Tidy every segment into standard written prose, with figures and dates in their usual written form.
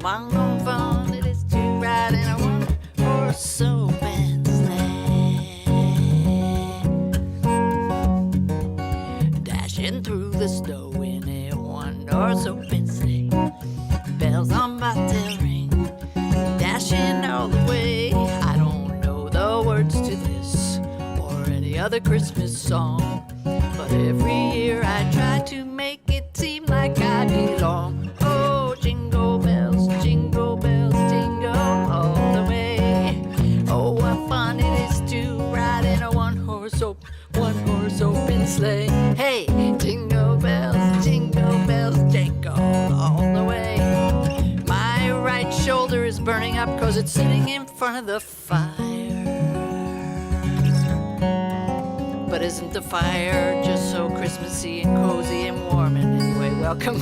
fun, fun it is to ride in a one-horse open sleigh. Dashing through the snow in a one-horse open sleigh. Bells on bobtail ring, dashing all the way. I don't know the words to this or any other Christmas song, but every year I try to make it seem like I belong. Oh, jingle bells, jingle all the way. Oh, what fun it is to ride in a one-horse open sleigh. Hey, jingle bells, jingle all the way. My right shoulder is burning up 'cause it's sitting in front of the fire. But isn't the fire just so Christmassy and cozy and warm? And anyway, welcome.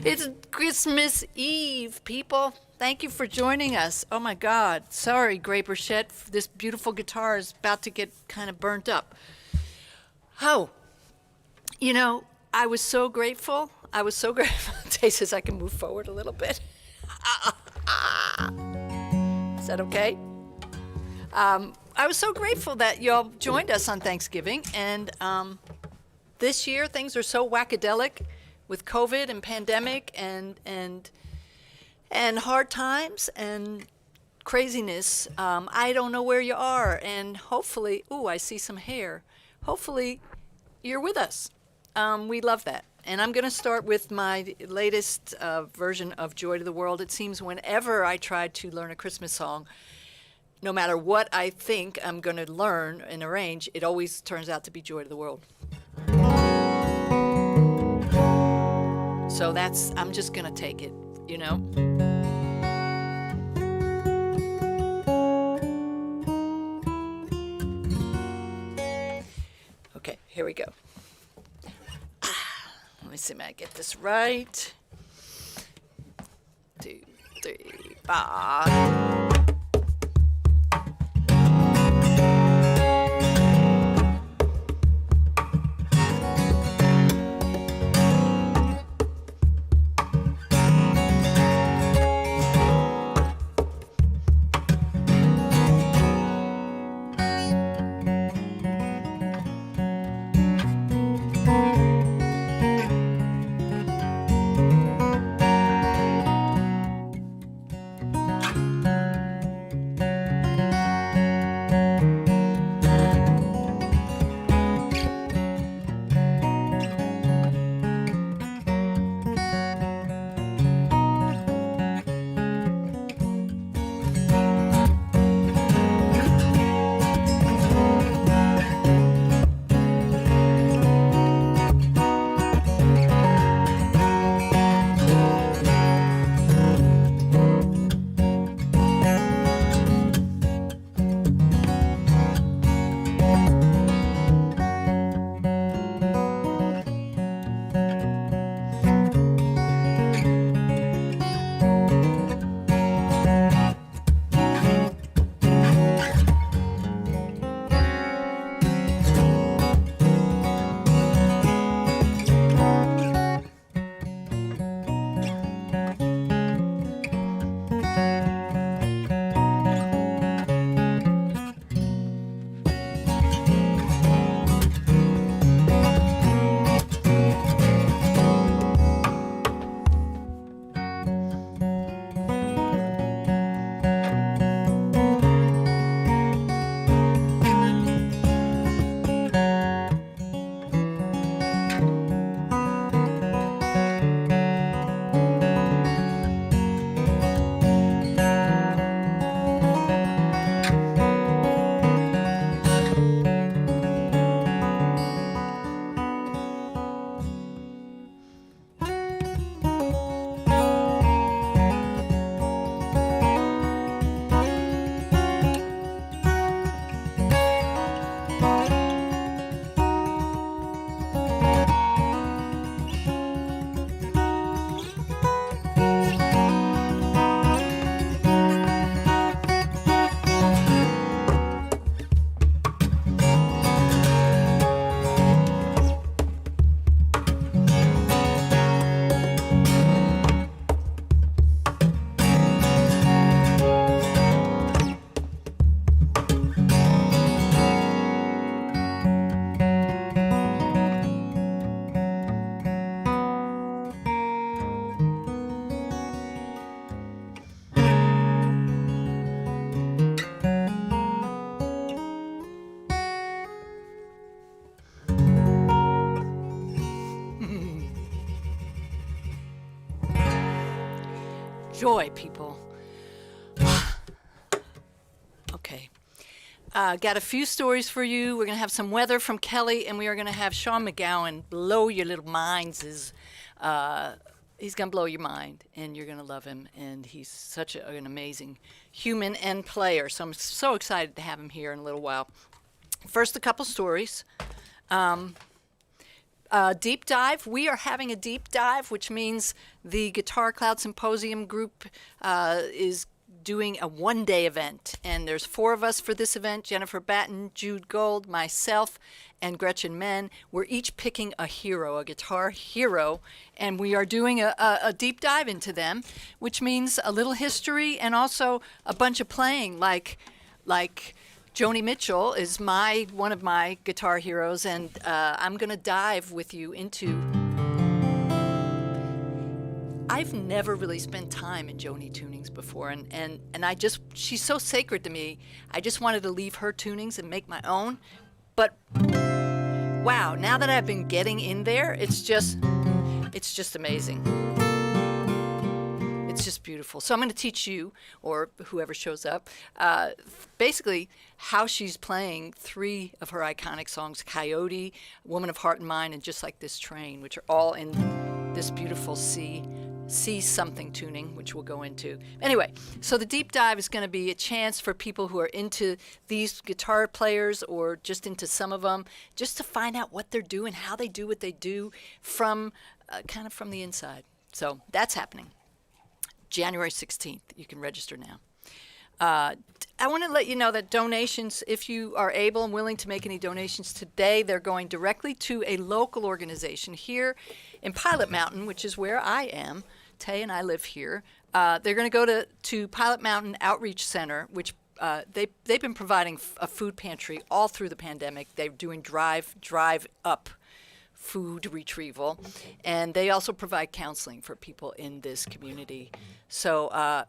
It's Christmas Eve, people. Thank you for joining us. Oh my God. Sorry, Gray Burchette. This beautiful guitar is about to get kind of burnt up. Oh, you know, I was so grateful. Tay says I can move forward a little bit. Is that okay? I was so grateful that y'all joined us on Thanksgiving, and this year things are so wackadelic with COVID and pandemic and hard times and craziness. I don't know where you are, and hopefully, I see some hair. Hopefully, you're with us. We love that. And I'm going to start with my latest version of Joy to the World. It seems whenever I try to learn a Christmas song, no matter what I think I'm going to learn and arrange, it always turns out to be Joy to the World. So I'm just going to take it, you know. Okay, here we go. Let me see if I get this right. 2, 3, 4. joy, people. Okay. Got a few stories for you. We're going to have some weather from Kelly, and we are going to have Sean McGowan blow your little minds. He's going to blow your mind, and you're going to love him. And he's such an amazing human and player. So I'm so excited to have him here in a little while. First, a couple stories. Deep dive. We are having a deep dive, which means the Guitar Cloud Symposium group is doing a one-day event, and there's 4 of us for this event: Jennifer Batten, Jude Gold, myself, and Gretchen Menn. We're each picking a hero, a guitar hero, and we are doing a deep dive into them, which means a little history and also a bunch of playing, like Joni Mitchell is one of my guitar heroes, and I'm going to dive with you into... I've never really spent time in Joni tunings before, and she's so sacred to me. I just wanted to leave her tunings and make my own. But wow, now that I've been getting in there, it's just amazing. It's just beautiful. So I'm going to teach you, or whoever shows up, basically how she's playing 3 of her iconic songs: Coyote, Woman of Heart and Mind, and Just Like This Train, which are all in this beautiful C something tuning, which we'll go into. Anyway, so the deep dive is going to be a chance for people who are into these guitar players or just into some of them, just to find out what they're doing, how they do what they do from kind of from the inside. So that's happening. January 16th. You can register now. I want to let you know that donations, if you are able and willing to make any donations today, they're going directly to a local organization here in Pilot Mountain, which is where I am. Tay and I live here. They're going to go to Pilot Mountain Outreach Center, which they've been providing a food pantry all through the pandemic. They're doing drive up food retrieval, and they also provide counseling for people in this community. So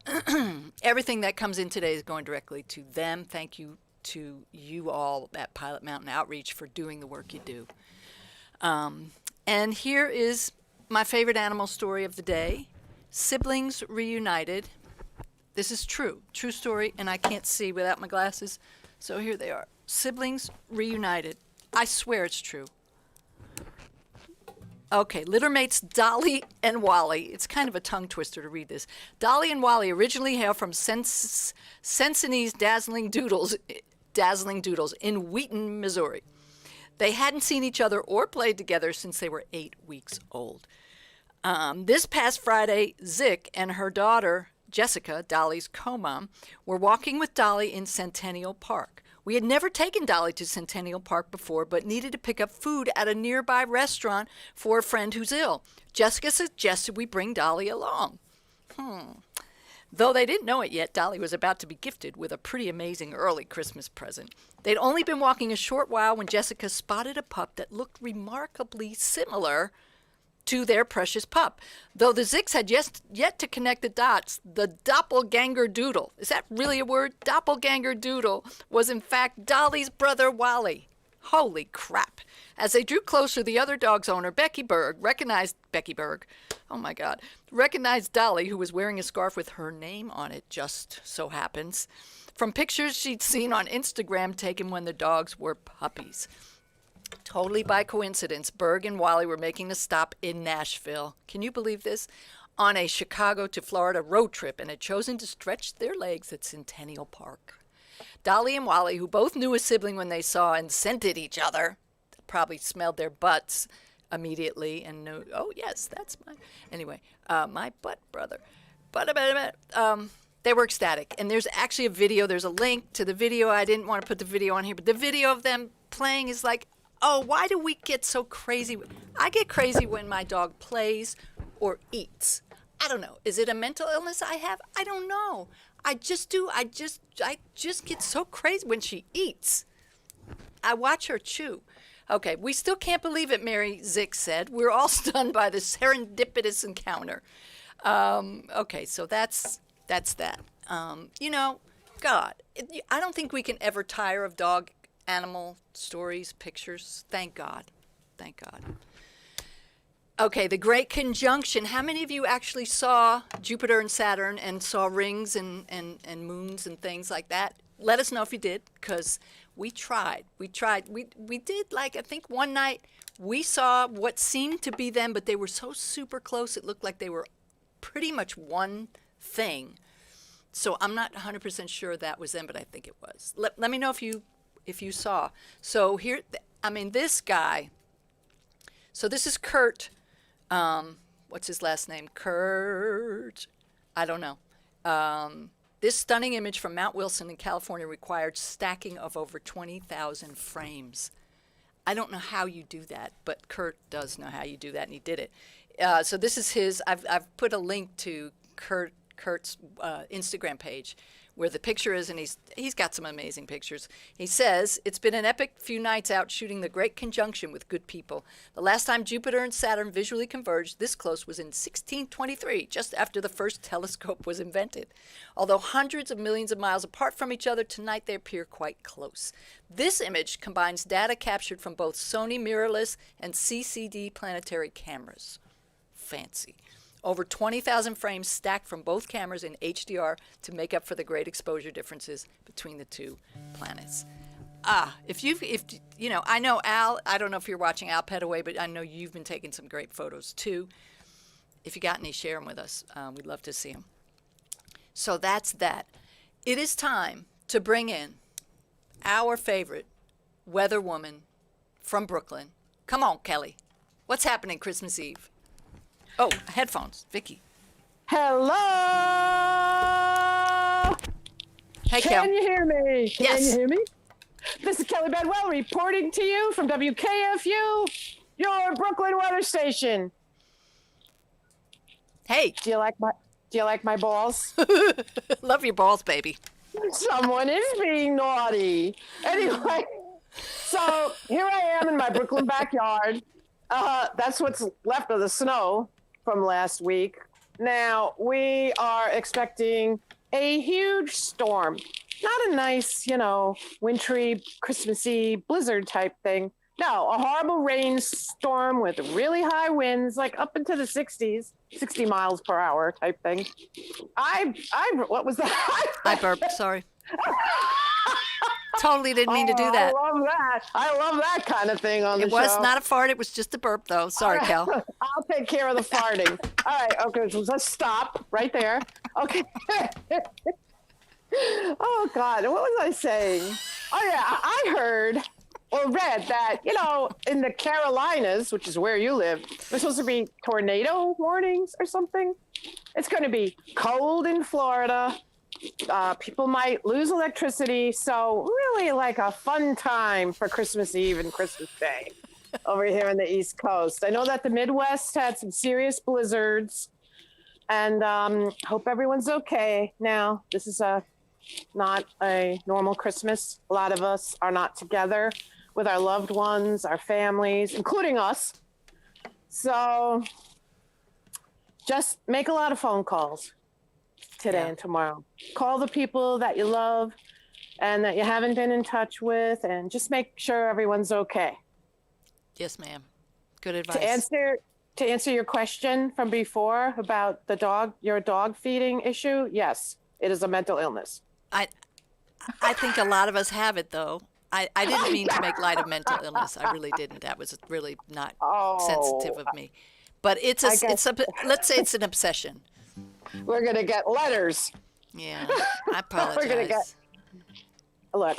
everything that comes in today is going directly to them. Thank you to you all at Pilot Mountain Outreach for doing the work you do. And here is my favorite animal story of the day: siblings reunited. This is true story, and I can't see without my glasses, so here they are. Siblings reunited. I swear it's true. Okay, littermates Dolly and Wally. It's kind of a tongue twister to read this. Dolly and Wally originally hail from Sensine's Dazzling Doodles in Wheaton, Missouri. They hadn't seen each other or played together since they were 8 weeks old. This past Friday, Zick and her daughter, Jessica, Dolly's co-mom, were walking with Dolly in Centennial Park. We had never taken Dolly to Centennial Park before, but needed to pick up food at a nearby restaurant for a friend who's ill. Jessica suggested we bring Dolly along. Though they didn't know it yet, Dolly was about to be gifted with a pretty amazing early Christmas present. They'd only been walking a short while when Jessica spotted a pup that looked remarkably similar to their precious pup. Though the Zicks had yet to connect the dots, the doppelganger doodle, is that really a word? Doppelganger doodle was in fact Dolly's brother Wally. Holy crap. As they drew closer, the other dog's owner, recognized Dolly, who was wearing a scarf with her name on it, just so happens, from pictures she'd seen on Instagram taken when the dogs were puppies. Totally by coincidence, Berg and Wally were making a stop in Nashville. Can you believe this? On a Chicago to Florida road trip, and had chosen to stretch their legs at Centennial Park. Dolly and Wally, who both knew a sibling when they saw and scented each other, probably smelled their butts immediately and knew, oh yes, that's my butt brother. They were ecstatic. And there's actually a video, there's a link to the video. I didn't want to put the video on here, but the video of them playing is like, oh, why do we get so crazy? I get crazy when my dog plays or eats. I don't know. Is it a mental illness I have? I don't know. I just do. I just get so crazy when she eats. I watch her chew. Okay, we still can't believe it, Mary Zick said. We're all stunned by this serendipitous encounter. Okay, so that's that. God, I don't think we can ever tire of dog animal stories, pictures. Thank God. Okay, the Great Conjunction. How many of you actually saw Jupiter and Saturn and saw rings and moons and things like that? Let us know if you did, because we tried. We did, like, I think one night we saw what seemed to be them, but they were so super close it looked like they were pretty much one thing. So I'm not 100% sure that was them, but I think it was. Let me know if you saw. So here, I mean, this guy. So this is Kurt. What's his last name? Kurt. I don't know. This stunning image from Mount Wilson in California required stacking of over 20,000 frames. I don't know how you do that, but Kurt does know how you do that, and he did it. So this is his. I've put a link to Kurt's Instagram page where the picture is, and he's got some amazing pictures. He says, "It's been an epic few nights out shooting the Great Conjunction with good people. The last time Jupiter and Saturn visually converged this close was in 1623, just after the first telescope was invented. Although hundreds of millions of miles apart from each other, tonight they appear quite close. This image combines data captured from both Sony mirrorless and CCD planetary cameras." Fancy. Over 20,000 frames stacked from both cameras in HDR to make up for the great exposure differences between the two planets. If you know, I know Al, I don't know if you're watching Al Petaway, but I know you've been taking some great photos too. If you got any, share them with us. We'd love to see them. So that's that. It is time to bring in our favorite weather woman from Brooklyn. Come on, Kelly. What's happening Christmas Eve? Oh, headphones. Vicki. Hello! Hey, Kel. Can you hear me? Can you hear me? This is Kelly Bedwell reporting to you from WKFU, your Brooklyn weather station. Hey. Do you like my balls? Love your balls, baby. Someone is being naughty. Anyway, so here I am in my Brooklyn backyard. That's what's left of the snow from last week. Now, we are expecting a huge storm. Not a nice, wintry, Christmassy blizzard type thing. No, a horrible rainstorm with really high winds, like up into the 60s, 60 miles per hour type thing. What was that? I burped, sorry. Totally didn't mean to do that. I love that kind of thing on the show. It was not a fart. It was just a burp, though. Sorry, Kel. I'll take care of the farting. All right. Okay. So let's stop right there. Okay. Oh, God. What was I saying? Oh, yeah. I heard or read that, in the Carolinas, which is where you live, there's supposed to be tornado warnings or something. It's going to be cold in Florida. People might lose electricity. So really like a fun time for Christmas Eve and Christmas Day over here on the East Coast. I know that the Midwest had some serious blizzards, and hope everyone's okay. Now, this is not a normal Christmas. A lot of us are not together with our loved ones, our families, including us. So just make a lot of phone calls today and tomorrow. Call the people that you love and that you haven't been in touch with, and just make sure everyone's okay. Yes, ma'am. Good advice. To answer your question from before about your dog feeding issue, yes, it is a mental illness. I think a lot of us have it, though. I didn't mean to make light of mental illness. I really didn't. That was really not sensitive of me. But let's say it's an obsession. We're going to get letters. Yeah, I apologize. We're going to look,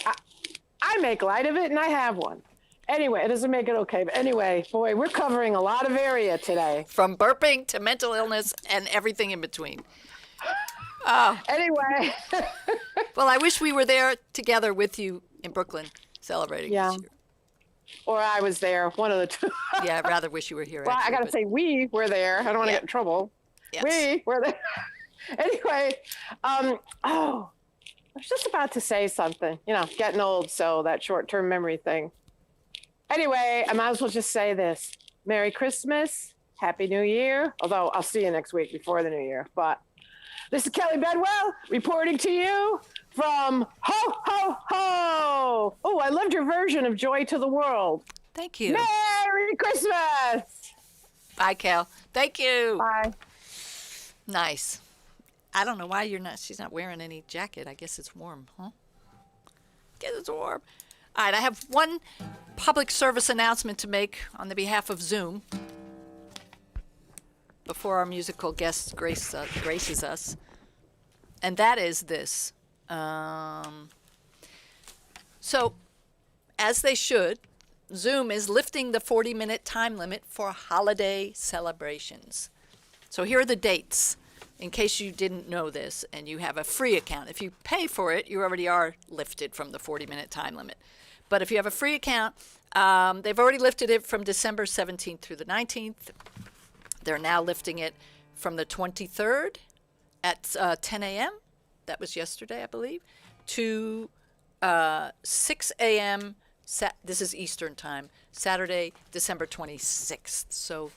I make light of it, and I have one. Anyway, it doesn't make it okay. But anyway, boy, we're covering a lot of area today. From burping to mental illness and everything in between. Oh. Anyway. Well, I wish we were there together with you in Brooklyn celebrating this year. Or I was there, one of the two. Yeah, I'd rather wish you were here. Well, I got to say we were there. I don't want to get in trouble. Yes. We were there. Anyway, I was just about to say something. Getting old, so that short-term memory thing. Anyway, I might as well just say this. Merry Christmas. Happy New Year. Although I'll see you next week before the New Year. But this is Kelly Bedwell reporting to you from Ho, Ho, Ho. Oh, I loved your version of Joy to the World. Thank you. Merry Christmas. Bye, Cal. Thank you. Bye. Nice. I don't know why she's not wearing any jacket. I guess it's warm, huh? Guess it's warm. All right, I have one public service announcement to make on the behalf of Zoom before our musical guest graces us. And that is this. So, as they should, Zoom is lifting the 40-minute time limit for holiday celebrations. So here are the dates, in case you didn't know this and you have a free account. If you pay for it, you already are lifted from the 40-minute time limit. But if you have a free account, they've already lifted it from December 17th through the 19th. They're now lifting it from the 23rd at 10 a.m. That was yesterday, I believe, to 6 a.m. This is Eastern time, Saturday, December 26th. So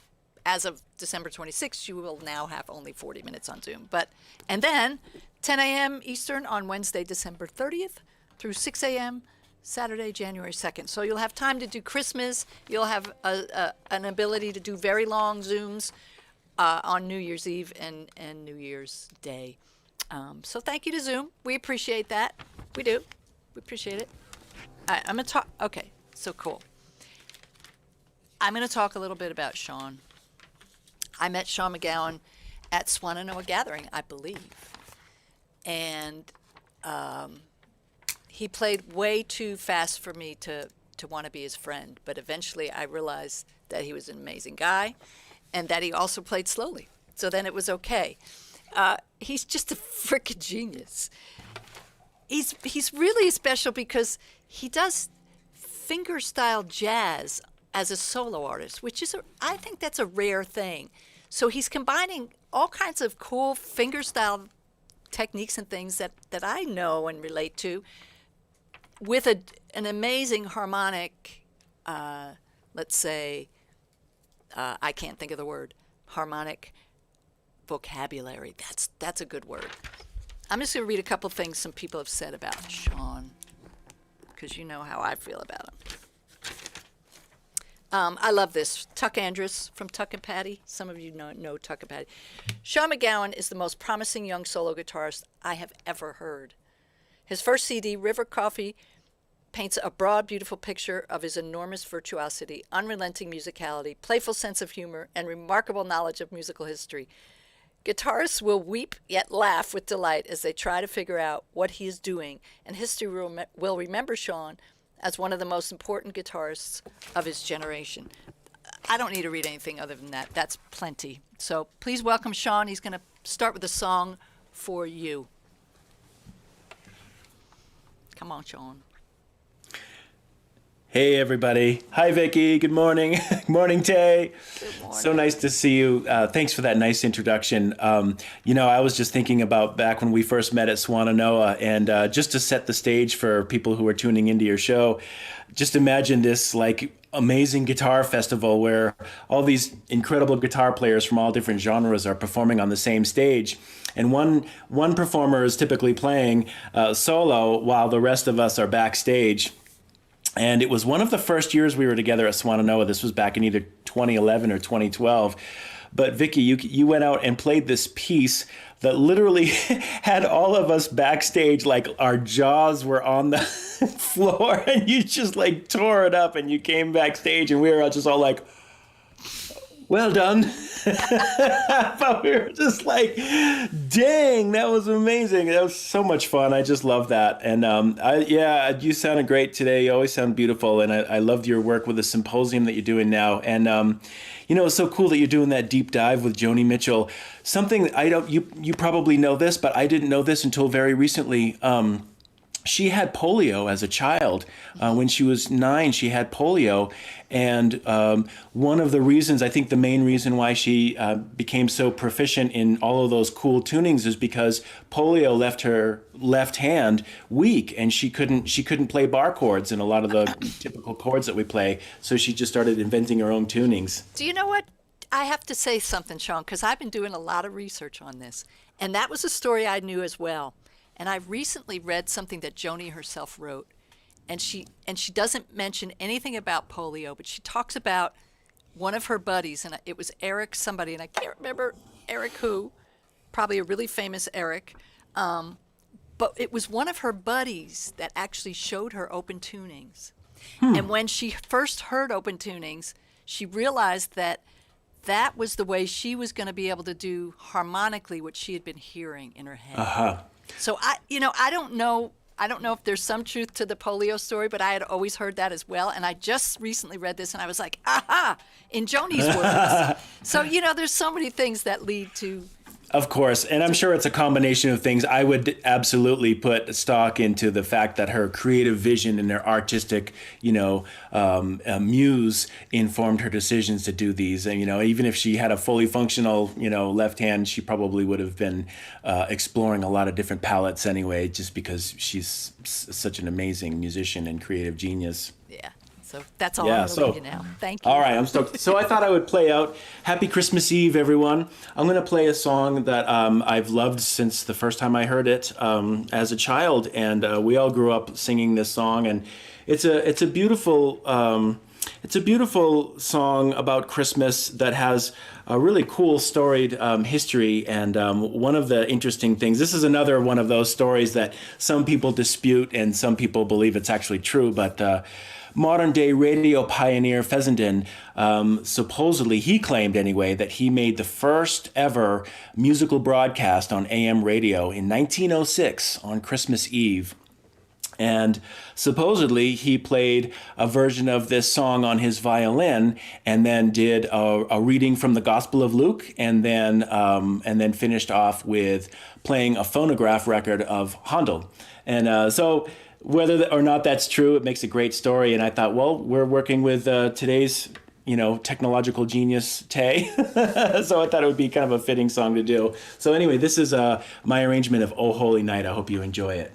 as of December 26th, you will now have only 40 minutes on Zoom. And then 10 a.m. Eastern on Wednesday, December 30th through 6 a.m. Saturday, January 2nd. So you'll have time to do Christmas. You'll have an ability to do very long Zooms on New Year's Eve and New Year's Day. So thank you to Zoom. We appreciate that. We do. We appreciate it. I'm going to talk. Okay, so cool. I'm going to talk a little bit about Sean. I met Sean McGowan at Swananoa Gathering, I believe. And he played way too fast for me to want to be his friend. But eventually I realized that he was an amazing guy and that he also played slowly. So then it was okay. He's just a freaking genius. He's really special because he does finger-style jazz as a solo artist, which is, I think that's a rare thing. So he's combining all kinds of cool finger-style techniques and things that I know and relate to with an amazing harmonic, let's say, I can't think of the word, harmonic vocabulary. That's a good word. I'm just going to read a couple things some people have said about Sean, because you know how I feel about him. I love this. Tuck Andrus from Tuck and Patty. Some of you know Tuck and Patty. Sean McGowan is the most promising young solo guitarist I have ever heard. His first CD, River Coffee, paints a broad, beautiful picture of his enormous virtuosity, unrelenting musicality, playful sense of humor, and remarkable knowledge of musical history. Guitarists will weep yet laugh with delight as they try to figure out what he is doing, and history will remember Sean as one of the most important guitarists of his generation. I don't need to read anything other than that. That's plenty. So please welcome Sean. He's going to start with a song for you. Come on, Sean. Hey, everybody. Hi, Vicki. Good morning. Good morning, Tay. Good morning. So nice to see you. Thanks for that nice introduction. I was just thinking about back when we first met at Swananoa, and just to set the stage for people who are tuning into your show, just imagine this like amazing guitar festival where all these incredible guitar players from all different genres are performing on the same stage. And one performer is typically playing solo while the rest of us are backstage. And it was one of the first years we were together at Swananoa. This was back in either 2011 or 2012. But Vicki, you went out and played this piece that literally had all of us backstage, like our jaws were on the floor, and you just like tore it up, and you came backstage and we were just all like, well done. But we were just like, dang, that was amazing. That was so much fun. I just love that. And you sounded great today. You always sound beautiful. And I loved your work with the Symposium that you're doing now. And, it's so cool that you're doing that deep dive with Joni Mitchell. Something you probably know this, but I didn't know this until very recently. She had polio as a child. When she was 9, she had polio. And one of the reasons, I think the main reason why she became so proficient in all of those cool tunings is because polio left her left hand weak, and she couldn't play bar chords and a lot of the typical chords that we play. So she just started inventing her own tunings. Do you know what? I have to say something, Sean, because I've been doing a lot of research on this. And that was a story I knew as well. And I recently read something that Joni herself wrote, and she doesn't mention anything about polio, but she talks about one of her buddies, and it was Eric somebody, and I can't remember Eric who, probably a really famous Eric, but it was one of her buddies that actually showed her open tunings. And when she first heard open tunings, she realized that that was the way she was going to be able to do harmonically what she had been hearing in her head. So I don't know if there's some truth to the polio story, but I had always heard that as well. And I just recently read this, and I was like, aha, in Joni's words. So, there's so many things that lead to. Of course. And I'm sure it's a combination of things. I would absolutely put stock into the fact that her creative vision and her artistic, muse informed her decisions to do these. And, even if she had a fully functional, left hand, she probably would have been exploring a lot of different palettes anyway, just because she's such an amazing musician and creative genius. Yeah. So that's all I'm going to leave you now. Thank you. All right, I'm stoked. So I thought I would play out Happy Christmas Eve, everyone. I'm going to play a song that I've loved since the first time I heard it as a child, and we all grew up singing this song, and it's a beautiful song about Christmas that has a really cool storied history. And one of the interesting things, this is another one of those stories that some people dispute and some people believe it's actually true, but modern-day radio pioneer Fessenden, supposedly, he claimed anyway, that he made the first ever musical broadcast on AM radio in 1906 on Christmas Eve. And supposedly he played a version of this song on his violin and then did a reading from the Gospel of Luke and then finished off with playing a phonograph record of Handel. And so whether or not that's true, it makes a great story. And I thought, well, we're working with today's, technological genius, Tay. So I thought it would be kind of a fitting song to do. So anyway, this is my arrangement of Oh Holy Night. I hope you enjoy it.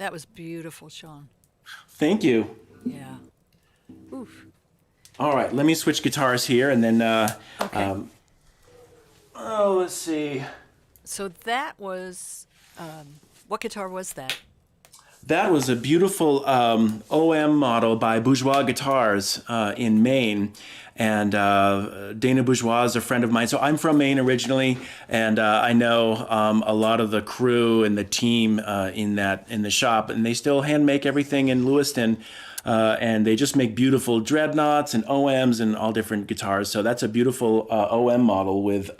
That was beautiful, Sean. Thank you. Yeah. Oof. All right, let me switch guitars here, and then Okay. Let's see. So that was, what guitar was that? That was a beautiful OM model by Bourgeois Guitars in Maine. And Dana Bourgeois is a friend of mine. So I'm from Maine originally, and I know a lot of the crew and the team in the shop, and they still hand make everything in Lewiston. And they just make beautiful dreadnoughts and OMs and all different guitars. So that's a beautiful OM model with...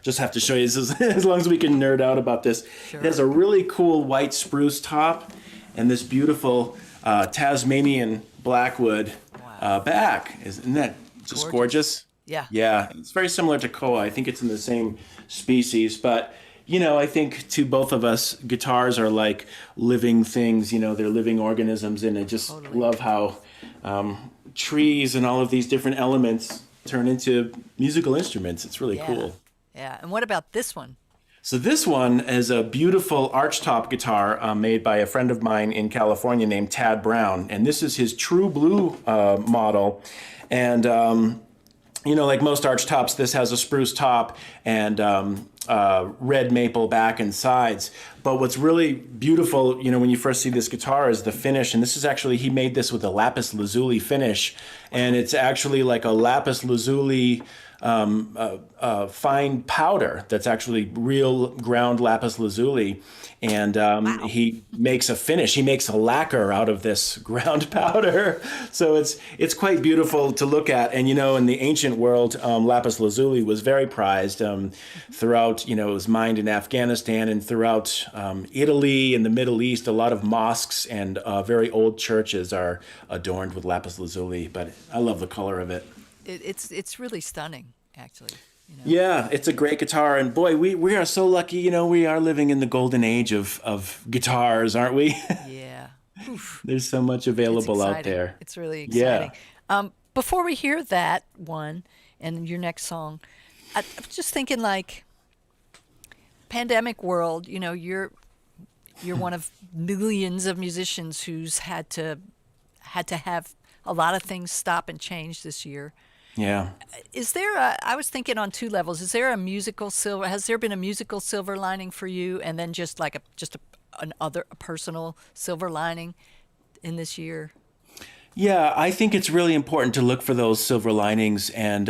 just have to show you this as long as we can nerd out about this. Sure. It has a really cool white spruce top and this beautiful Tasmanian blackwood back. Isn't that just gorgeous? Yeah. Yeah, it's very similar to Koa. I think it's in the same species, but I think to both of us, guitars are like living things. They're living organisms, and I just love how trees and all of these different elements turn into musical instruments. It's really cool. Yeah. And what about this one? So this one is a beautiful archtop guitar made by a friend of mine in California named Tad Brown. And this is his True Blue model. And, like most archtops, this has a spruce top and red maple back and sides. But what's really beautiful, when you first see this guitar is the finish. And this is actually, he made this with a lapis lazuli finish. And it's actually like a lapis lazuli fine powder that's actually real ground lapis lazuli. And he makes a finish. He makes a lacquer out of this ground powder. So it's quite beautiful to look at. And, in the ancient world, lapis lazuli was very prized throughout, it was mined in Afghanistan and throughout Italy and the Middle East. A lot of mosques and very old churches are adorned with lapis lazuli. But I love the color of it. It's really stunning, actually. Yeah, it's a great guitar, and boy, we are so lucky. We are living in the golden age of guitars, aren't we? Yeah. There's so much available out there. It's really exciting. Yeah. Before we hear that one and your next song, I'm just thinking like pandemic world. You're one of millions of musicians who's had to have a lot of things stop and change this year. Yeah. Is there I was thinking on two levels. Has there been a musical silver lining for you, and then just like a personal silver lining in this year? Yeah, I think it's really important to look for those silver linings. And,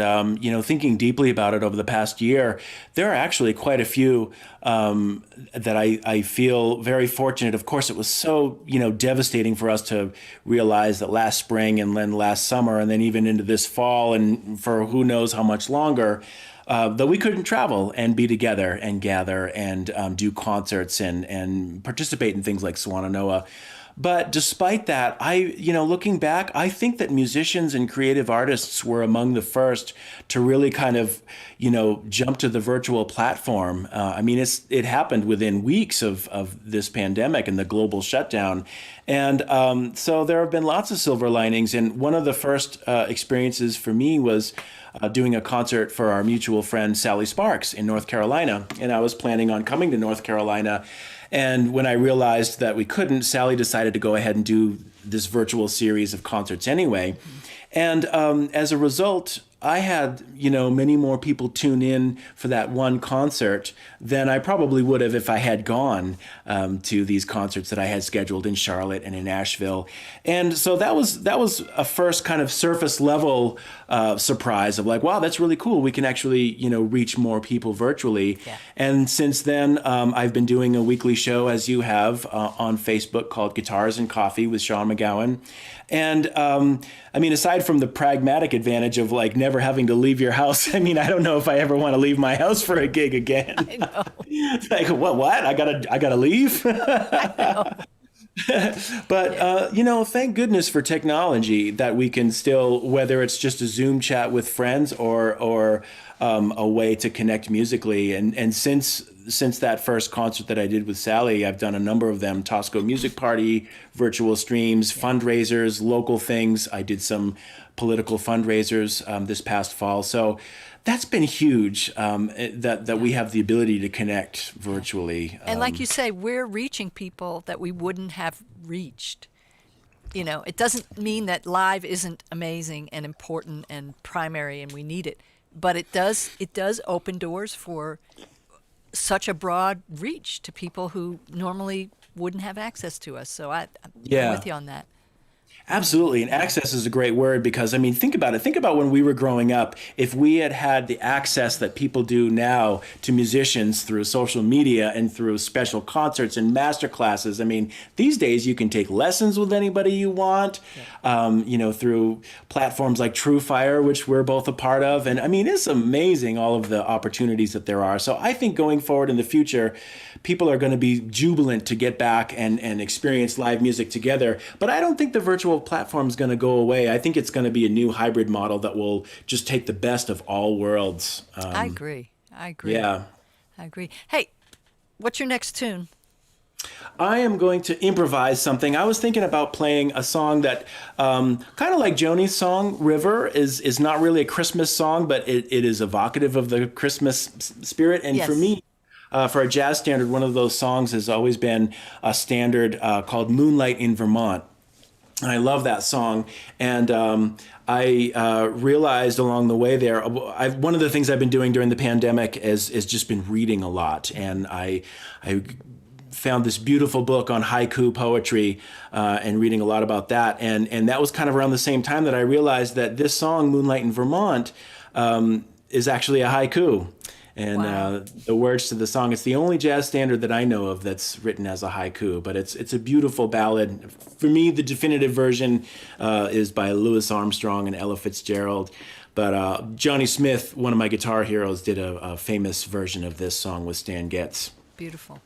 thinking deeply about it over the past year, there are actually quite a few that I feel very fortunate. Of course, it was so, devastating for us to realize that last spring and then last summer and then even into this fall and for who knows how much longer, that we couldn't travel and be together and gather and do concerts and participate in things like Swananoa. But despite that, looking back, I think that musicians and creative artists were among the first to really kind of, jump to the virtual platform. It happened within weeks of this pandemic and the global shutdown. And so there have been lots of silver linings. And one of the first experiences for me was doing a concert for our mutual friend, Sally Sparks, in North Carolina. And I was planning on coming to North Carolina. And when I realized that we couldn't, Sally decided to go ahead and do this virtual series of concerts anyway. And as a result, I had, many more people tune in for that one concert than I probably would have if I had gone to these concerts that I had scheduled in Charlotte and in Nashville. And so that was a first kind of surface level surprise of like, wow, that's really cool. We can actually, reach more people virtually. Yeah. And since then, I've been doing a weekly show, as you have, on Facebook called Guitars and Coffee with Sean McGowan. And aside from the pragmatic advantage of like never having to leave your house, I don't know if I ever want to leave my house for a gig again. I know. It's like, what? I gotta leave? I know. But, thank goodness for technology that we can still, whether it's just a Zoom chat with friends or a way to connect musically. And since since that first concert that I did with Sally, I've done a number of them: Tosco Music Party, virtual streams, fundraisers, local things. I did some political fundraisers this past fall. So that's been huge, that we have the ability to connect virtually. And like you say, we're reaching people that we wouldn't have reached. You know, it doesn't mean that live isn't amazing and important and primary and we need it, but it does open doors for such a broad reach to people who normally wouldn't have access to us. So I'm with you on that. Absolutely. And access is a great word because, I mean, think about it. Think about when we were growing up. If we had had the access that people do now to musicians through social media and through special concerts and master classes, I mean, these days you can take lessons with anybody you want, through platforms like TrueFire, which we're both a part of. And I mean, it's amazing all of the opportunities that there are. So I think going forward in the future, people are going to be jubilant to get back and experience live music together. But I don't think the virtual platform is going to go away. I think it's going to be a new hybrid model that will just take the best of all worlds. I agree. Yeah. I agree. Hey, what's your next tune? I am going to improvise something. I was thinking about playing a song that, kind of like Joni's song, River, is not really a Christmas song, but it is evocative of the Christmas spirit. And yes. For me, for a jazz standard, one of those songs has always been a standard called Moonlight in Vermont. I love that song, and I realized along the way there, one of the things I've been doing during the pandemic is just been reading a lot, and I found this beautiful book on haiku poetry and reading a lot about that, and that was kind of around the same time that I realized that this song, Moonlight in Vermont, is actually a haiku. And wow. The words to the song, it's the only jazz standard that I know of that's written as a haiku, but it's a beautiful ballad. For me, the definitive version is by Louis Armstrong and Ella Fitzgerald. But Johnny Smith, one of my guitar heroes, did a famous version of this song with Stan Getz. Beautiful.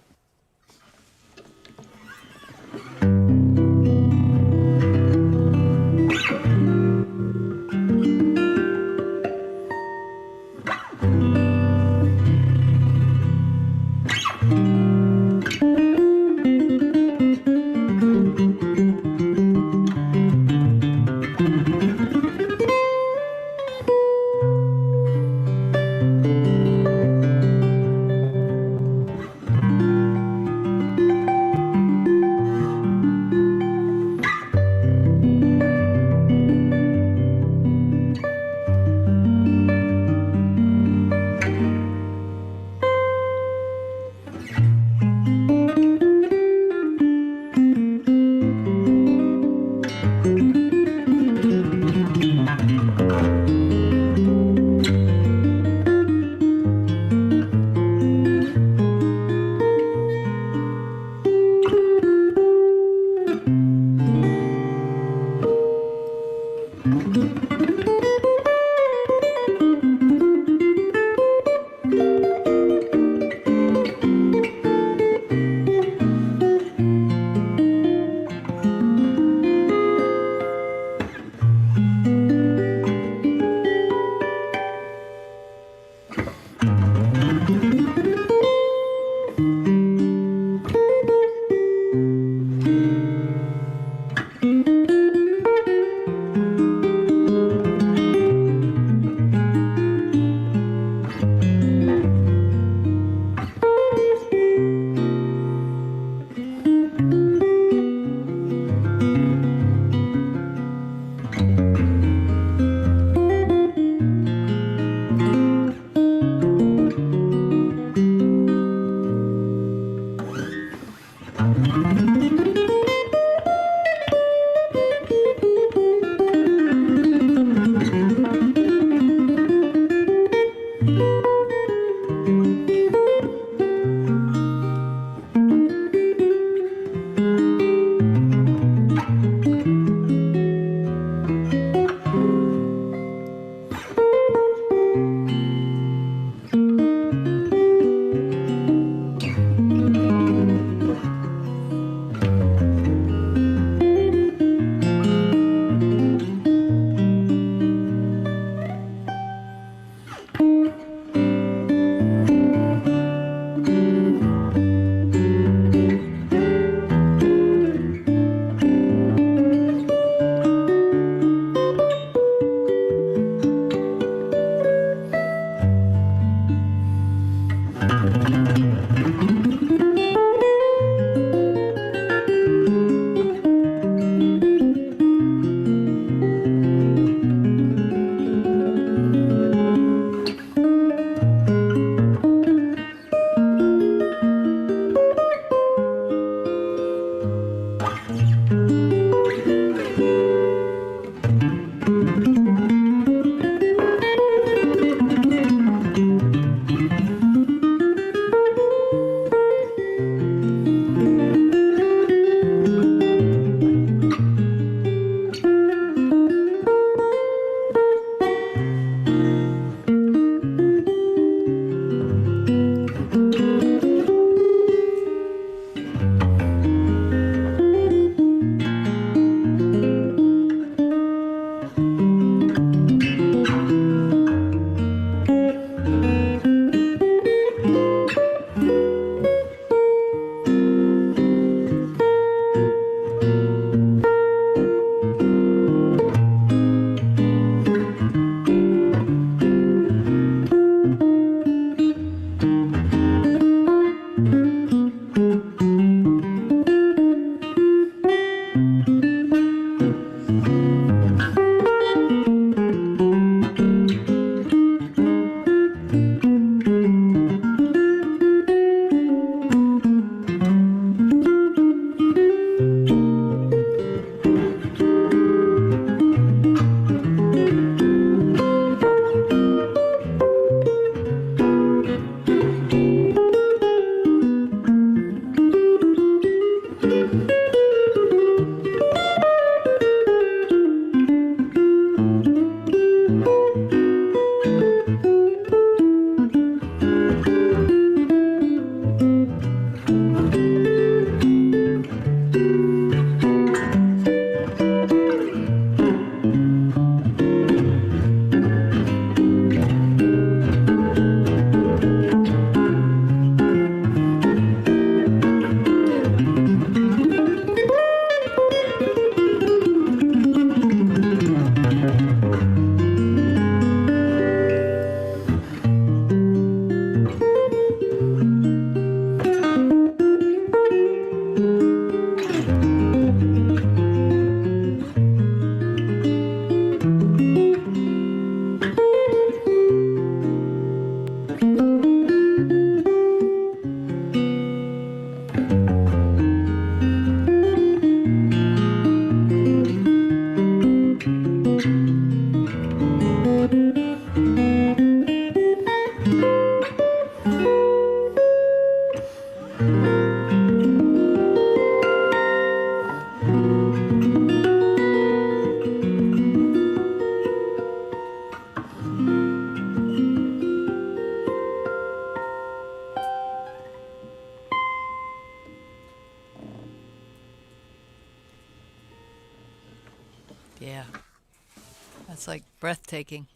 That's like breathtaking.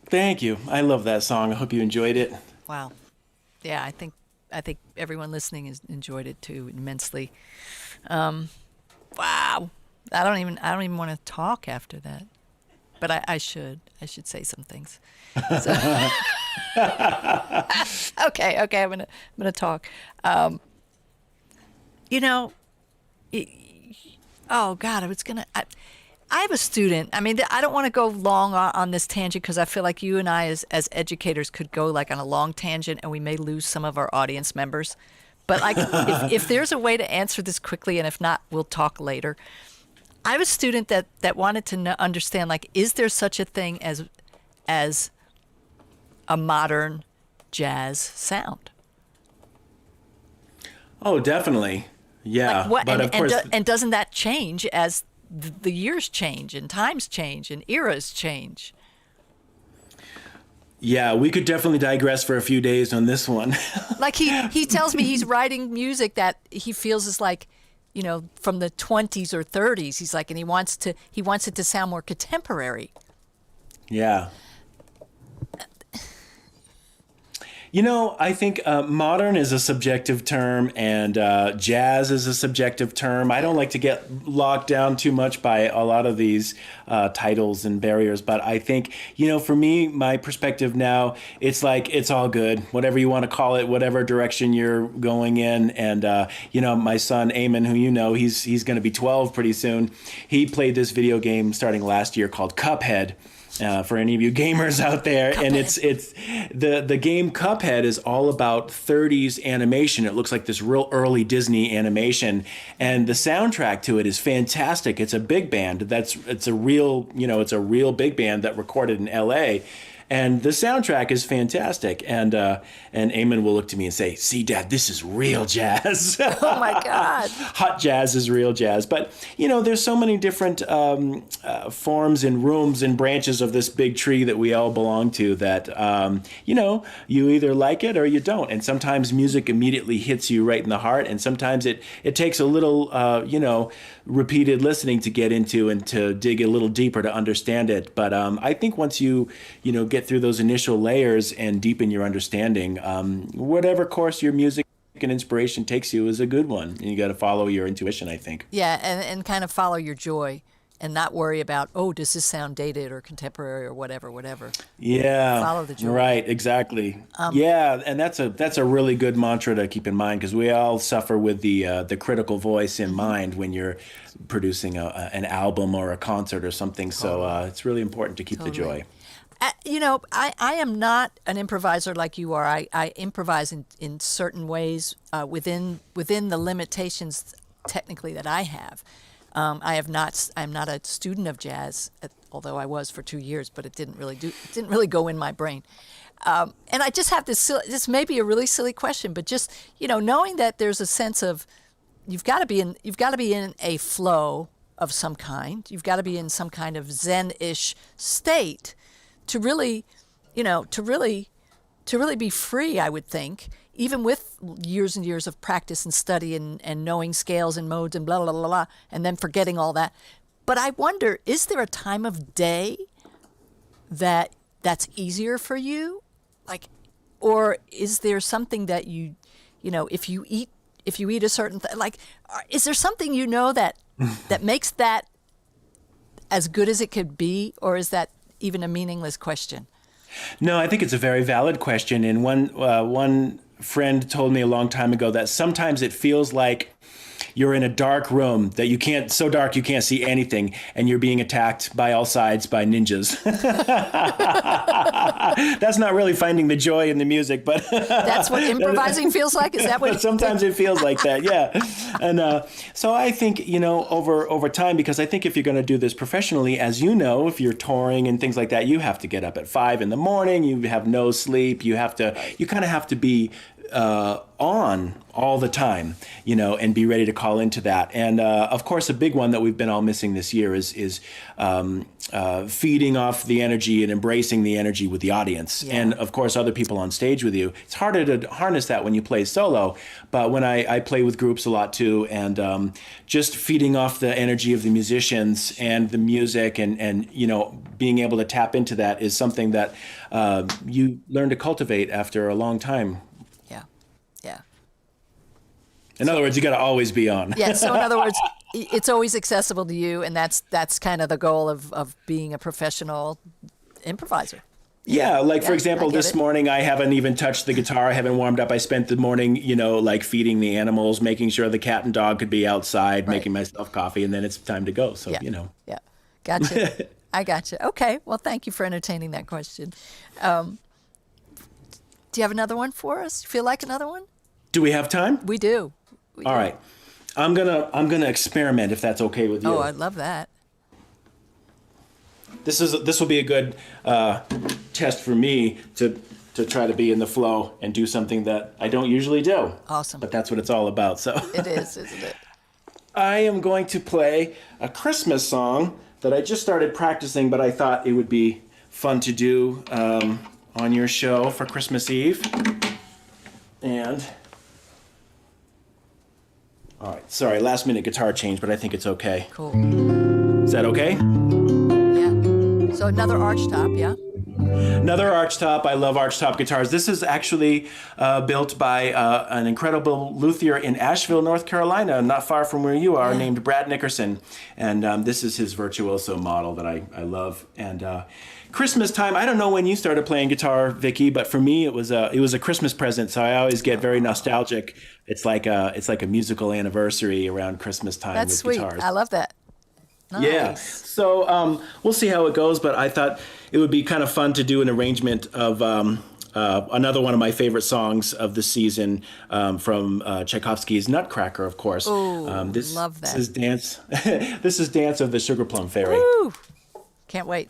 Thank you. I love that song. I hope you enjoyed it. Wow. Yeah, I think everyone listening has enjoyed it too immensely. Wow. I don't even want to talk after that. But I should say some things. So, okay, I'm gonna talk. You know, oh God, I have a student. I mean, I don't want to go long on this tangent because I feel like you and I, as educators, could go like on a long tangent, and we may lose some of our audience members. But like, if there's a way to answer this quickly, and if not, we'll talk later. I have a student that wanted to understand, like, is there such a thing as a modern jazz sound? Oh, definitely. Yeah. Like what, but of course, and doesn't that change as the years change and times change and eras change? yeah, we could definitely digress for a few days on this one. Like he tells me he's writing music that he feels is like, you know, from the 20s or 30s. He's like, and he wants it to sound more contemporary. Yeah. You know, I think modern is a subjective term, and jazz is a subjective term. I don't like to get locked down too much by a lot of these titles and barriers, but I think, you know, for me, my perspective now, it's like, it's all good, whatever you want to call it, whatever direction you're going in. And, you know, my son, Eamon, who you know, he's going to be 12 pretty soon. He played this video game starting last year called Cuphead. For any of you gamers out there, Cuphead. And it's the game Cuphead is all about 30s animation. It looks like this real early Disney animation, and the soundtrack to it is fantastic. It's a big band. It's a real big band that recorded in L.A. And the soundtrack is fantastic. And Eamon will look to me and say, "See, Dad, this is real jazz." Oh, my God. Hot jazz is real jazz. But, you know, there's so many different forms and rooms and branches of this big tree that we all belong to that, you know, you either like it or you don't. And sometimes music immediately hits you right in the heart. And sometimes it takes a little, you know, repeated listening to get into and to dig a little deeper to understand it. But I think once you know, get through those initial layers and deepen your understanding, whatever course your music and inspiration takes you is a good one. And you got to follow your intuition, I think. Yeah, and kind of follow your joy and not worry about, oh, does this sound dated or contemporary or whatever. Yeah. Follow the joy. Right, exactly. Yeah, and that's a really good mantra to keep in mind, because we all suffer with the critical voice in mind when you're producing an album or a concert or something. So it's really important to keep the joy. You know, I am not an improviser like you are. I improvise in certain ways within the limitations technically that I have. I'm not a student of jazz, although I was for 2 years, but it didn't really go in my brain. And I just have this may be a really silly question, but just, you know, knowing that there's a sense of you've got to be in a flow of some kind. You've got to be in some kind of Zen-ish state to really, you know, to really be free, I would think, even with years and years of practice and study and knowing scales and modes and blah, blah, blah, blah, and then forgetting all that. But I wonder, is there a time of day that's easier for you? Like, or is there something that you know, if you eat a certain thing, like, is there something, you know, that makes that as good as it could be, or is that even a meaningless question? No, I think it's a very valid question. And one friend told me a long time ago that sometimes it feels like you're in a dark room so dark you can't see anything, and you're being attacked by all sides by ninjas. That's not really finding the joy in the music, but that's what improvising feels like. Is that what? Sometimes it feels like that, yeah. And so I think, you know, over time, because I think if you're going to do this professionally, as you know, if you're touring and things like that, you have to get up at 5 a.m. You have no sleep. You kind of have to be on all the time, you know, and be ready to call into that. And of course, a big one that we've been all missing this year is feeding off the energy and embracing the energy with the audience. Yeah. And of course, other people on stage with you. It's harder to harness that when you play solo, but when I play with groups a lot too, and just feeding off the energy of the musicians and the music, and you know, being able to tap into that is something that you learn to cultivate after a long time. Yeah. Yeah. In other words, you got to always be on. Yeah. So in other words, it's always accessible to you, and that's kind of the goal of being a professional improviser. Yeah, like for Yeah, example, I get this it. morning I haven't even touched the guitar. I haven't warmed up. I spent the morning, like feeding the animals, making sure the cat and dog could be outside, Right. making myself coffee, and then it's time to go. So, Yeah. Yeah. Gotcha. I gotcha. Okay. Well, thank you for entertaining that question. Do you have another one for us? Feel like another one? Do we have time? We do. All right. I'm gonna experiment if that's okay with you. Oh, I'd love that. This will be a good test for me to try to be in the flow and do something that I don't usually do. Awesome. But that's what it's all about. So It is, isn't it? I am going to play a Christmas song that I just started practicing, but I thought it would be fun to do on your show for Christmas Eve. And all right, sorry, last minute guitar change, but I think it's okay. Cool. Is that okay? Yeah. So another arch top, yeah? Another archtop. I love archtop guitars. This is actually built by an incredible luthier in Asheville, North Carolina, not far from where you are, named Brad Nickerson. And this is his virtuoso model that I love. And Christmas time, I don't know when you started playing guitar, Vicki, but for me it was a Christmas present, so I always get very nostalgic. It's like a musical anniversary around Christmas time. That's with sweet. guitars. I love that. Nice. Yeah. So we'll see how it goes, but I thought it would be kind of fun to do an arrangement of another one of my favorite songs of the season from Tchaikovsky's Nutcracker, of course. Oh, love that. This is Dance. This is Dance of the Sugar Plum Fairy. Woo! Can't wait.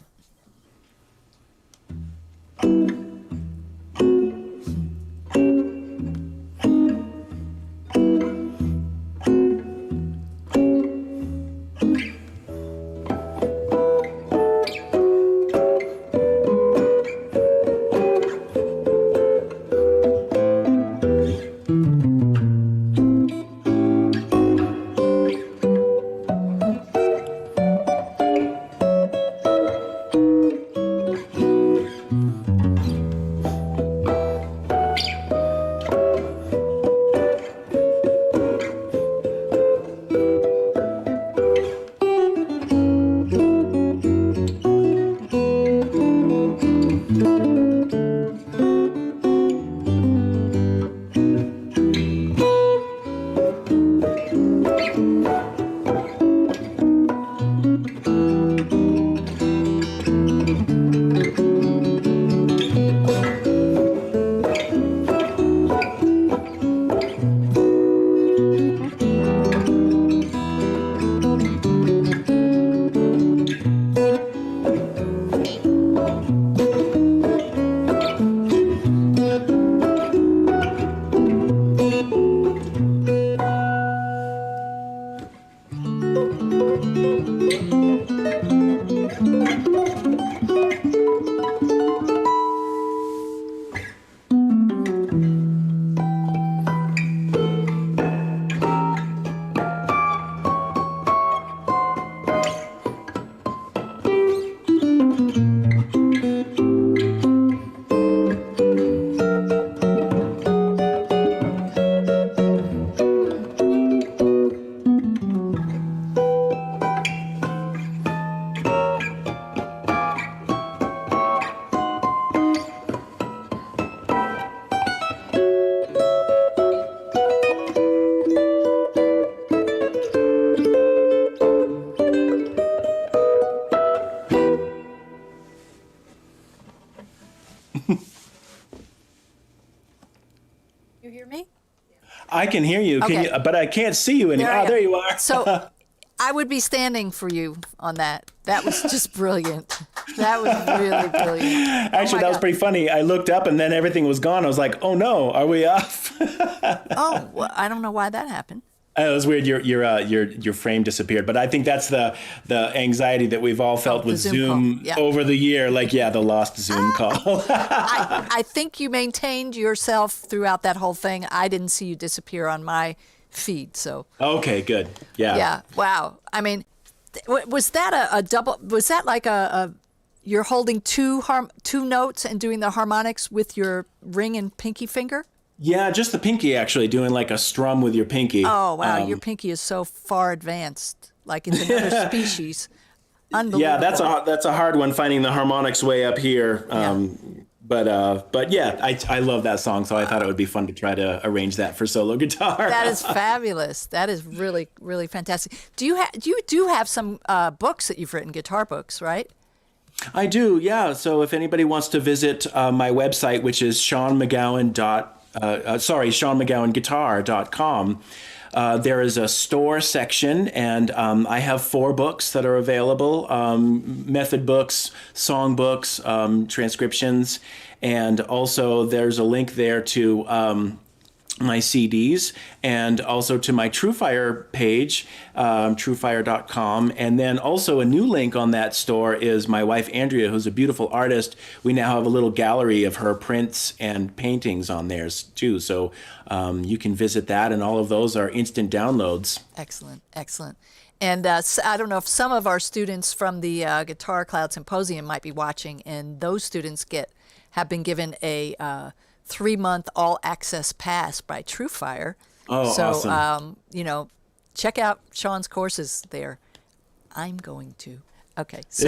You hear me? I can hear you, Okay. but I can't see you anymore. There you are. So I would be standing for you on that. That was just brilliant. That was really brilliant. Actually, that was pretty funny. I looked up and then everything was gone. I was like, "Oh no, are we off?" Oh, well, I don't know why that happened. It was weird. Your frame disappeared, but I think that's the anxiety that we've all felt the with Zoom Zoom call. Yeah. over the year. Like, the lost Zoom call. I think you maintained yourself throughout that whole thing. I didn't see you disappear on my feed, so. Okay, good. Yeah. Yeah. Wow. I mean, was that a double? Was that like a you're holding two notes and doing the harmonics with your ring and pinky finger? Yeah, just the pinky, actually, doing like a strum with your pinky. Oh, wow. Your pinky is so far advanced. Like it's another species. Unbelievable. Yeah, that's a hard one, finding the harmonics way up here. But yeah, I love that song, so I thought it would be fun to try to arrange that for solo guitar. That is fabulous. That is really, really fantastic. You do have some books that you've written, guitar books, right? I do, yeah. So if anybody wants to visit my website, which is SeanMcGowanGuitar.com, there is a store section, and I have 4 books that are available, method books, song books, transcriptions, and also there's a link there to my CDs and also to my TrueFire page, truefire.com. And then also a new link on that store is my wife, Andrea, who's a beautiful artist. We now have a little gallery of her prints and paintings on there too. So you can visit that, and all of those are instant downloads. Excellent, excellent. And I don't know if some of our students from the Guitar Cloud Symposium might be watching, and those students have been given a 3-month all-access pass by TrueFire. Oh, so, awesome. Check out Sean's courses there. I'm going to. Okay, so...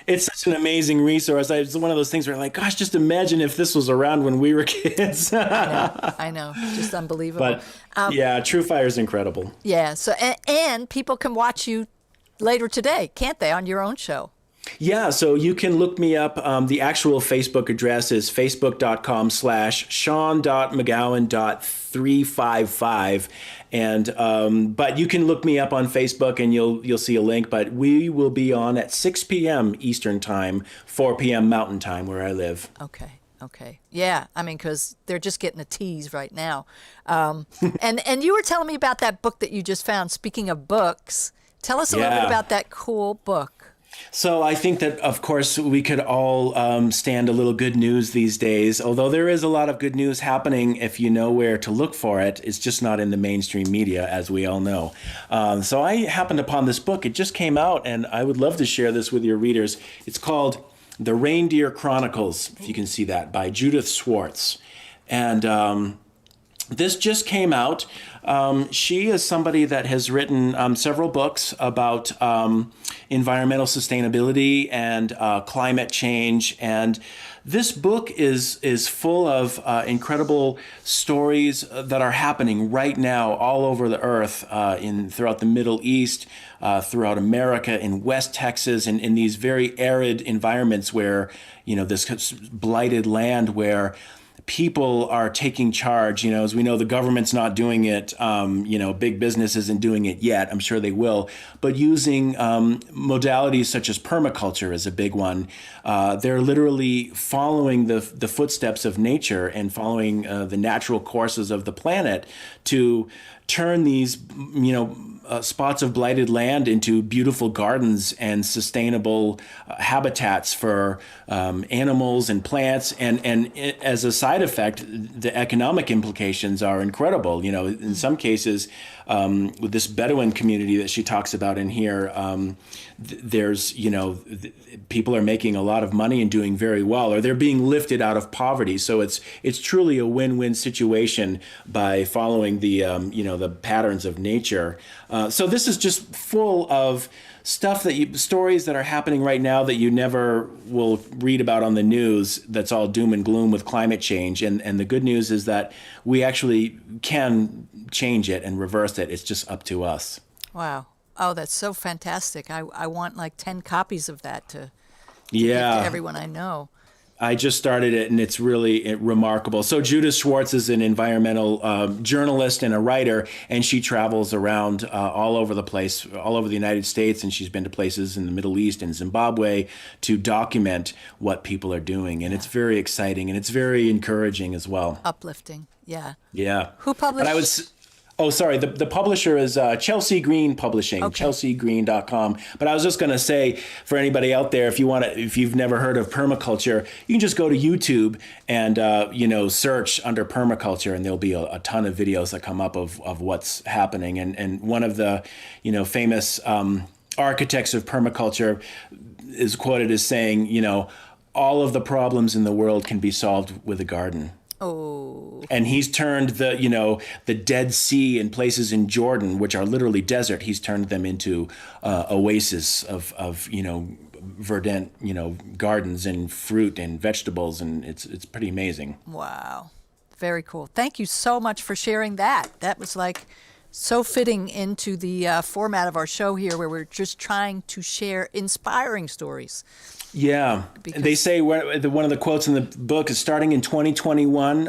It's such an amazing resource. It's one of those things where I'm like, gosh, just imagine if this was around when we were kids. I know. Just unbelievable. But yeah, TrueFire is incredible. Yeah, so and people can watch you later today, can't they, on your own show? Yeah, so you can look me up. The actual Facebook address is facebook.com/sean.mcgowan.355. And but you can look me up on Facebook and you'll see a link. But we will be on at 6 p.m. Eastern Time, 4 p.m. Mountain Time where I live. Okay. Yeah, I mean, because they're just getting a tease right now. And you were telling me about that book that you just found. Speaking of books, tell us a little bit about that cool book. So I think that, of course, we could all stand a little good news these days, although there is a lot of good news happening if you know where to look for it. It's just not in the mainstream media, as we all know. So I happened upon this book. It just came out, and I would love to share this with your readers. It's called The Reindeer Chronicles, if you can see that, by Judith Schwartz. And this just came out. She is somebody that has written several books about environmental sustainability and climate change. And this book is full of incredible stories that are happening right now all over the earth, throughout the Middle East, throughout America, in West Texas, and in these very arid environments where, this blighted land where people are taking charge. As we know, the government's not doing it. Big business isn't doing it yet. I'm sure they will. But using modalities such as permaculture is a big one. They're literally following the footsteps of nature and following the natural courses of the planet to turn these, spots of blighted land into beautiful gardens and sustainable habitats for animals and plants. And as a side effect, the economic implications are incredible. In some cases, with this Bedouin community that she talks about in here, there's, people are making a lot of money and doing very well, or they're being lifted out of poverty. So it's truly a win-win situation by following the patterns of nature. So this is just full of stuff stories that are happening right now that you never will read about on the news. That's all doom and gloom with climate change. And the good news is that we actually can change it and reverse it. It's just up to us. Wow. Oh, that's so fantastic. I want like 10 copies of that to give to everyone I know. I just started it, and it's really remarkable. So Judith Schwartz is an environmental journalist and a writer, and she travels around all over the place, all over the United States, and she's been to places in the Middle East and Zimbabwe to document what people are doing. And it's very exciting, and it's very encouraging as well. Uplifting, yeah. Yeah. Who published? The publisher is Chelsea Green Publishing, chelseagreen.com. But I was just going to say, for anybody out there, if you've never heard of permaculture, you can just go to YouTube and search under permaculture, and there'll be a ton of videos that come up of what's happening. And one of the famous architects of permaculture, is quoted as saying, all of the problems in the world can be solved with a garden. Oh. And he's turned the Dead Sea and places in Jordan, which are literally desert, he's turned them into oases of verdant, gardens and fruit and vegetables, and it's pretty amazing. Wow. Very cool. Thank you so much for sharing that. That was like so fitting into the format of our show here, where we're just trying to share inspiring stories. Yeah. They say one of the quotes in the book is starting in 2021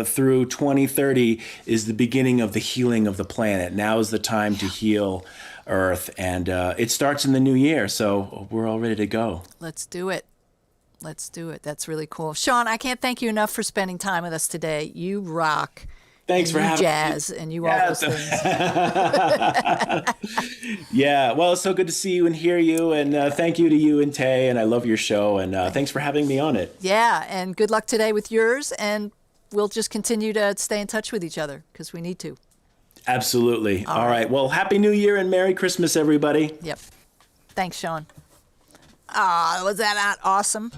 through 2030 is the beginning of the healing of the planet. Now is the time to heal Earth. And it starts in the new year. So we're all ready to go. Let's do it. Let's do it. That's really cool. Sean, I can't thank you enough for spending time with us today. You rock. Thanks for having jazz me. And you all those things. Yeah, well, it's so good to see you and hear you, and thank you to you and Tay, and I love your show, and thanks for having me on it. Yeah, and good luck today with yours, and we'll just continue to stay in touch with each other because we need to. Absolutely. All right. Well, Happy New Year and Merry Christmas, everybody. Yep. Thanks, Sean. Was that not awesome?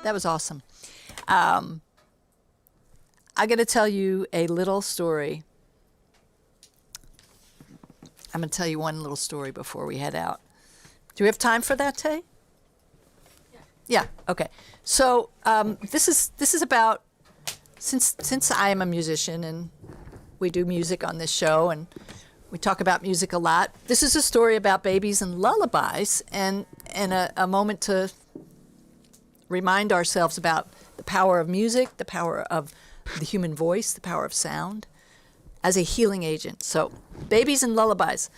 That was awesome. I got to tell you a little story. I'm going to tell you one little story before we head out. Do we have time for that, Tay? Yeah. Okay. So this is about since I am a musician and we do music on this show and we talk about music a lot. This is a story about babies and lullabies and a moment to remind ourselves about the power of music, the power of the human voice, the power of sound as a healing agent. So, babies and lullabies.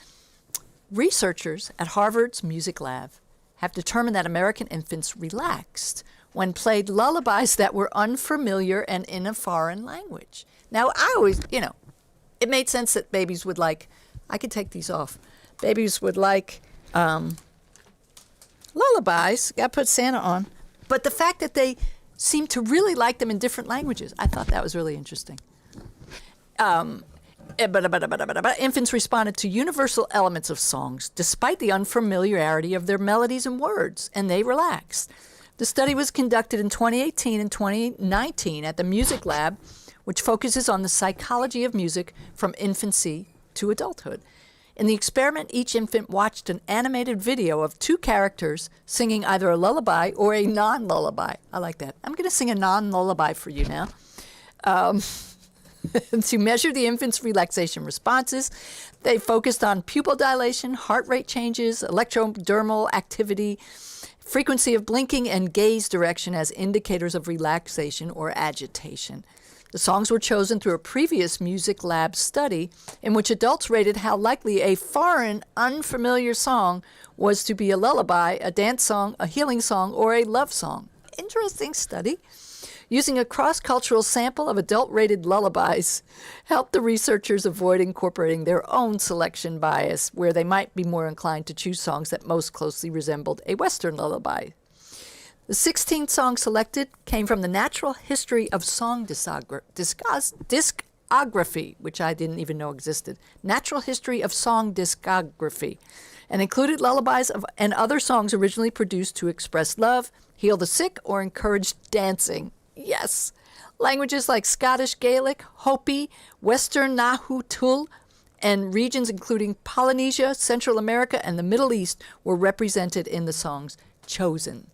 Researchers at Harvard's Music Lab have determined that American infants relaxed when played lullabies that were unfamiliar and in a foreign language. Now, I always, it made sense that babies would like, I could take these off. Babies would like lullabies. Got to put Santa on. But the fact that they seemed to really like them in different languages, I thought that was really interesting. Infants responded to universal elements of songs despite the unfamiliarity of their melodies and words, and they relaxed. The study was conducted in 2018 and 2019 at the Music Lab, which focuses on the psychology of music from infancy to adulthood. In the experiment, each infant watched an animated video of two characters singing either a lullaby or a non-lullaby. I like that. I'm going to sing a non-lullaby for you now. To measure the infant's relaxation responses, they focused on pupil dilation, heart rate changes, electrodermal activity, frequency of blinking, and gaze direction as indicators of relaxation or agitation. The songs were chosen through a previous Music Lab study in which adults rated how likely a foreign, unfamiliar song was to be a lullaby, a dance song, a healing song, or a love song. Interesting study. Using a cross-cultural sample of adult-rated lullabies helped the researchers avoid incorporating their own selection bias, where they might be more inclined to choose songs that most closely resembled a Western lullaby. The 16 songs selected came from the Natural History of Song discography, which I didn't even know existed. Natural History of Song discography, and included lullabies and other songs originally produced to express love, heal the sick, or encourage dancing. Yes. Languages like Scottish Gaelic, Hopi, Western Nahuatl, and regions including Polynesia, Central America, and the Middle East were represented in the songs chosen.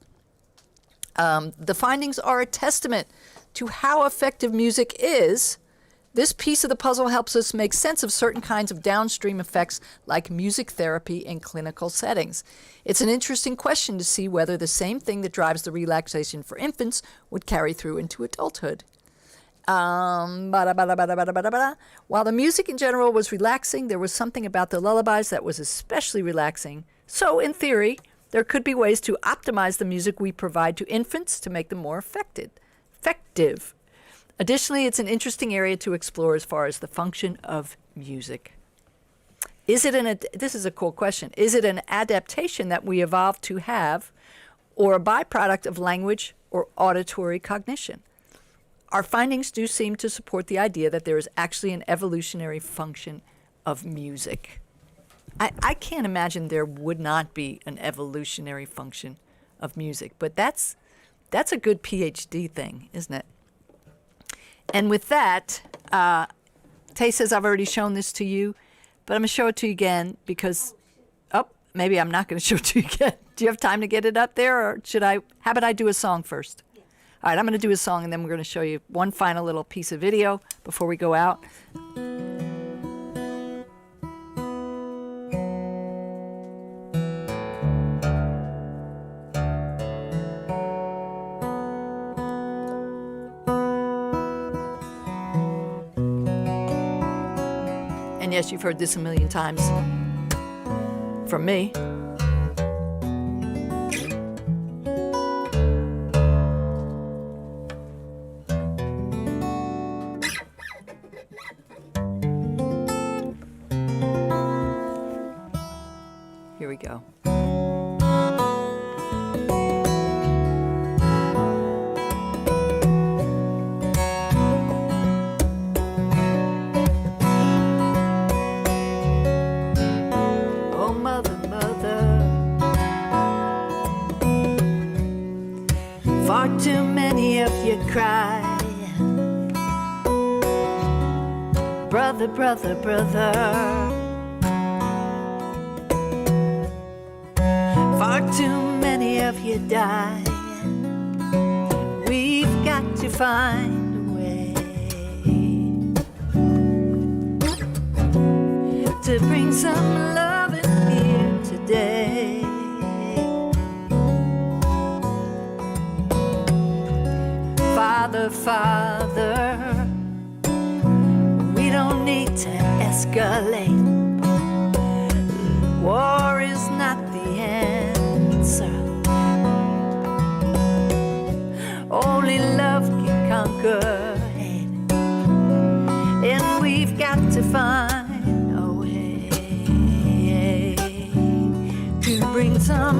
The findings are a testament to how effective music is. This piece of the puzzle helps us make sense of certain kinds of downstream effects like music therapy in clinical settings. It's an interesting question to see whether the same thing that drives the relaxation for infants would carry through into adulthood. While the music in general was relaxing, there was something about the lullabies that was especially relaxing. So, in theory, there could be ways to optimize the music we provide to infants to make them more effective. Additionally, it's an interesting area to explore as far as the function of music. This is a cool question. Is it an adaptation that we evolved to have or a byproduct of language or auditory cognition? Our findings do seem to support the idea that there is actually an evolutionary function of music. I can't imagine there would not be an evolutionary function of music, but that's a good PhD thing, isn't it? And with that, Tay says I've already shown this to you, but I'm going to show it to you again because, maybe I'm not going to show it to you again. Do you have time to get it up there, or how about I do a song first? Yeah. All right, I'm going to do a song, and then we're going to show you one final little piece of video before we go out. And yes, you've heard this a million times from me. Here we go. Too many of you cry. Brother, brother, brother. Far too many of you die. We've got to find a way to bring some love in here today. Father, Father, we don't need to escalate. War is not the answer. Only love can conquer hate. And we've got to find a way to bring some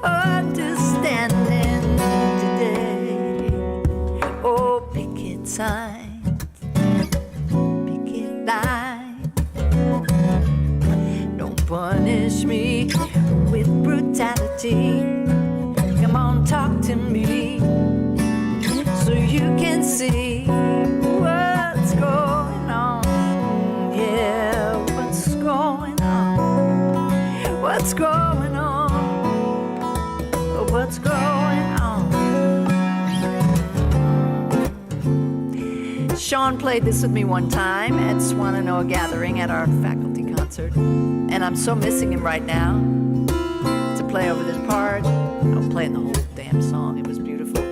understanding today. Oh, picket signs, picket lines. Don't punish me with brutality. Come on, talk to me so you can see what's going on. Yeah, what's going on? What's going on? What's going on? Sean played this with me one time at Swananoa Gathering at our faculty concert, and I'm so missing him right now to play over this part. I'm playing the whole damn song. It was beautiful.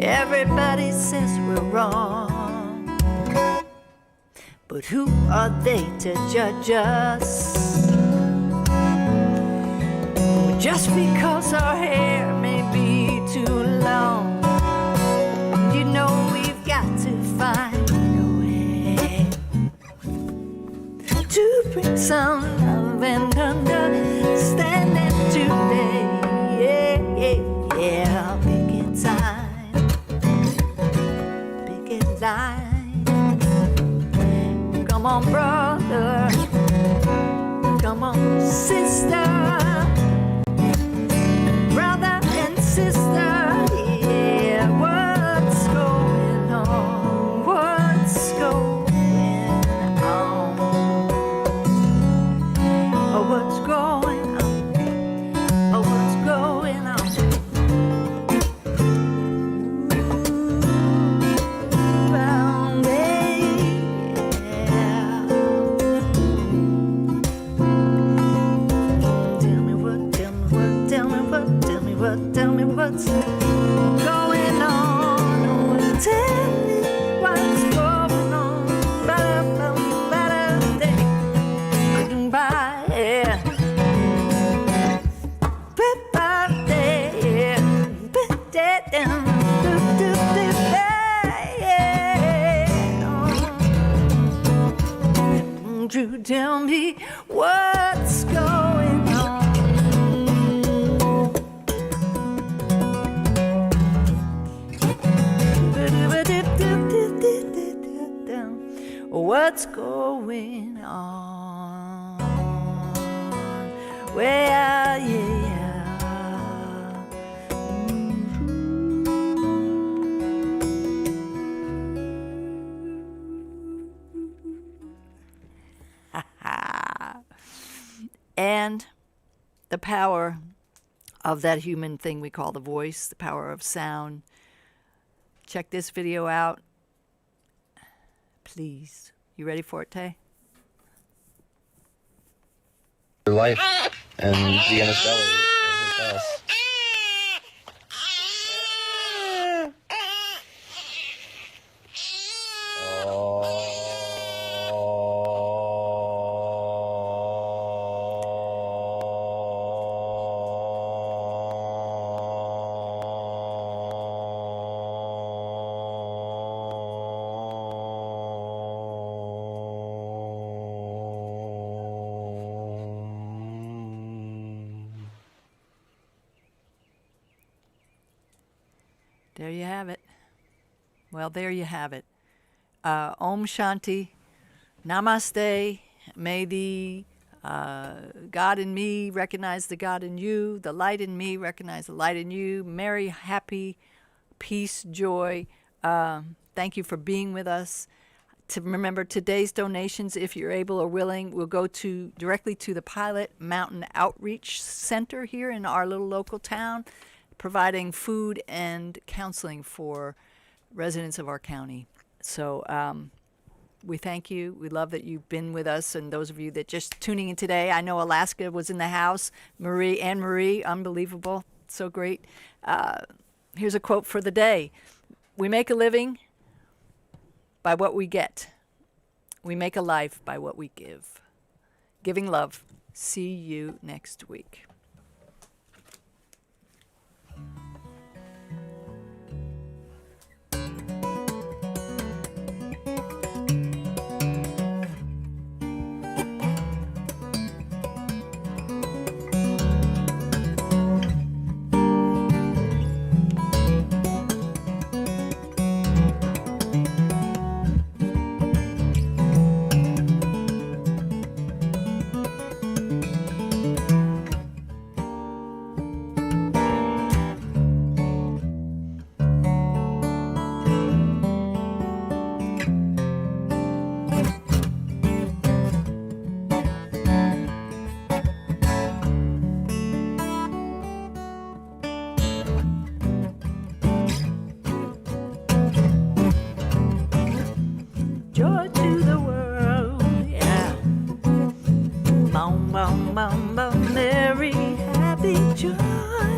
Everybody says we're wrong, but who are they to judge us? Just because our hair may be too long, you know we've got to find a way to bring some love and understanding today. Yeah, yeah, yeah. Picket sign, picket line. Come on, brother. Come on, sister. Brother and sister. Yeah, what's going on? What's going on? Oh, what's going on? Oh, what's going on? Round yeah. Tell me what, tell me what, tell me what, tell me what, tell me what's going on. Oh, tell me what's going on. Bye, yeah. Bye, Won't you tell me what's going on? What's going on? Well, yeah. And the power of that human thing we call the voice, the power of sound. Check this video out. Please. You ready for it, Tay? Your life and be in a cellar and hit us. There you have it. Well, there you have it. Om Shanti, Namaste. May the God in me recognize the God in you, the light in me recognize the light in you. Merry, happy, peace, joy. Thank you for being with us. To remember, today's donations, if you're able or willing, will go directly to the Pilot Mountain Outreach Center here in our little local town, providing food and counseling for residents of our county. So we thank you. We love that you've been with us, and those of you that just tuning in today. I know Alaska was in the house. Anne Marie, unbelievable, so great. Here's a quote for the day. We make a living by what we get. We make a life by what we give. Giving love. See you next week. Joy to the world, yeah. Boom, boom, boom, boom, merry, happy joy.